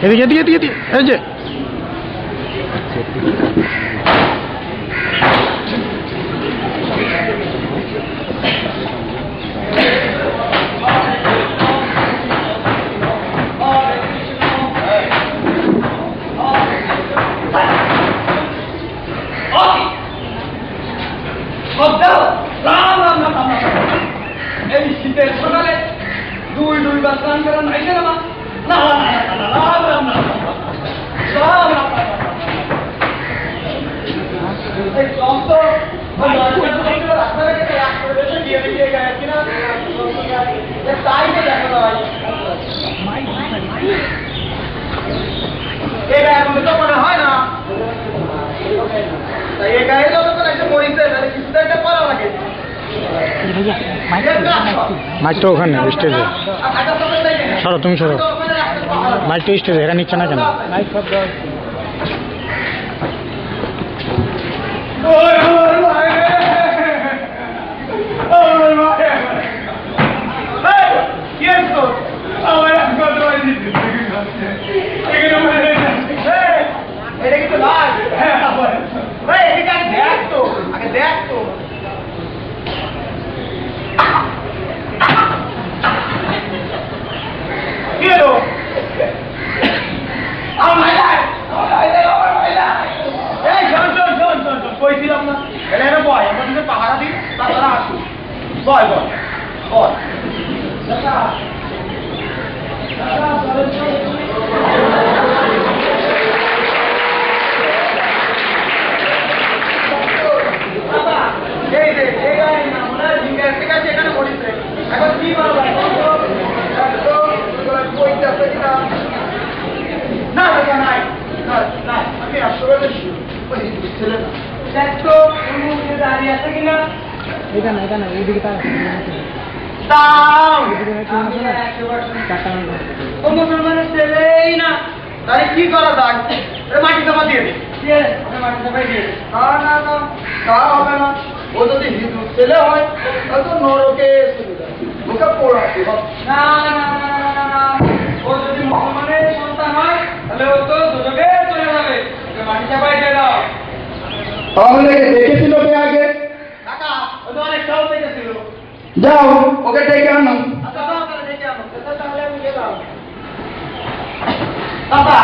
এদিকে এদিকে এদিকে এই যে এই শীতের সকালে দুইবার স্নান করেন নাই না না না মনে হয় না এই গায়ে যতক্ষণ একটা মরিতে কিছু একটা করা লাগে মাইকটা ওখানে স্টেজে সরো তুমি সরো মাইকটা স্টেজে এরা নিচ্ছে না কেন এটা কিন্তু দেখ তো আগে দেখ তো কি হলো কইছিলাম না এটা বয় আমরা যদি পাহারা দিই তারা আসুন বয় বয় বয় এখানে পড়িছে এখন কি বলবো না নাই না আমি আসলে ছেলে দেখো দাঁড়িয়ে আছে কিনা এখানে এইদিকে ছেলেই না তাহলে কি করা যায় মাটি চাপা দিয়ে দিই মাটি চাপাই দিয়ে না না তা হবে না ও যদি হিন্দু ছেলে হয় তাহলে তো নরকে ওকে পোড়াতে হবে না না না না ও যদি মুসলমানের সন্তান হয় তাহলে ও তো দুজকে চলে যাবে মাটি চাপাই দিয়ে দাও তাহলে দেখেছিল কে আগে কাকা ও তো অনেক সব দেখেছিল যাও ওকে ডেকে আনো আচ্ছা তাহলে ডেকে আনো তাহলে আমি গেলাম বাবা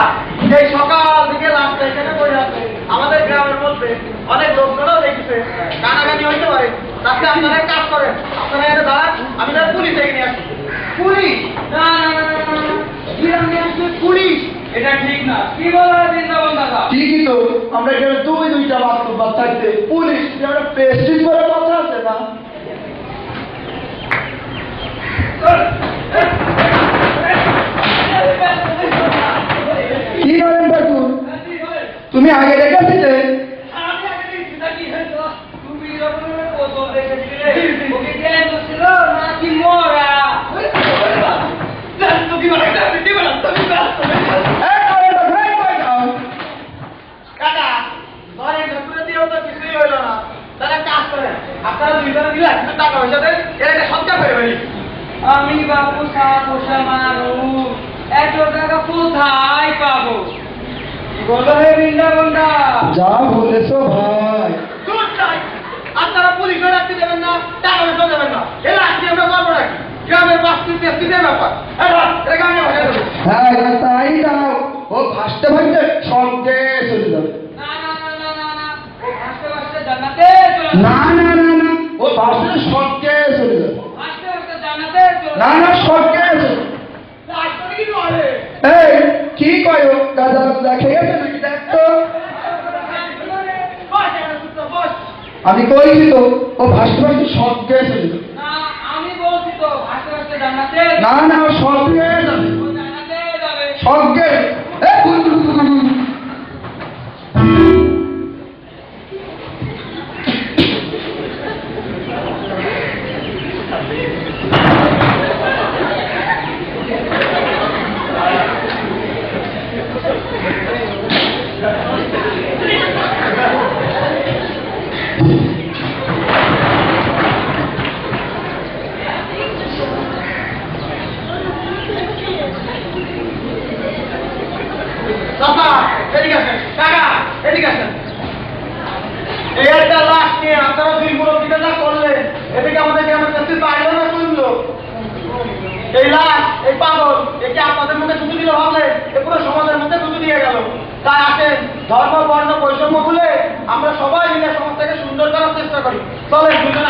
এই সকাল থেকে রাস্তা এখানে পড়ে আছে আমাদের গ্রামের মধ্যে অনেক লোকজনও দেখেছে কানাকানি হইতে পারে তাতে আপনারা এক কাজ করেন আপনারা এনে দাঁড়ান আমি তার পুলিশ ডেকে নিয়ে আসি পুলিশ না পুলিশ এটা ঠিক না কি বলা বৃন্দাবন দাদা ঠিকই তো আমরা এখানে দুইটা বাস্তব থাকতে পুলিশ একটা পেস্টিং করে কথা আছে না কি বলেন ঠাকুর তুমি আগে দেখেছিলে আমি বাবু পোষা মানুষ এত টাকা কোথায় পাবো বলো হে বৃন্দাবনটা যা বলেছো ভাই আপনারা পুলিশ রাখতে দেবেন না টাকা পয়সা দেবেন না এ রাখতে আমরা পাবো নাকি গ্রামের বাস্তুদের ব্যাপার হ্যাঁ তাই দাও ও ভাসতে ভাসতে সঙ্গে চলে যাবে না ও ভাসতে সঙ্গে চলে যাবে না সঙ্গে এই কি কয় দাদা দেখে গেছে নাকি দেখতো আমি কইছি তো ও ভাসতে ভাসতে সঙ্গে চলে যাবে না সঙ্গে যাবে সঙ্গে এদিকে আসেন কাকা, এদিকে আসেন। এই একটা লাশ নিয়ে আপনারা দুই মুরব্বীকে যা করলেন, এদিকে আমাদের গ্রামের কাছে বাইরে না শুনলো। এই লাশ, এই পাগল, একে আপনাদের মধ্যে ছুটি দিল ভাবলে এ পুরো সমাজের মধ্যে ছুটি দিয়ে গেল। তাই আসেন, ধর্ম বর্ণ বৈষম্য ভুলে আমরা সবাই মিলে সমাজটাকে সুন্দর করার চেষ্টা করি। চলেন দুজনে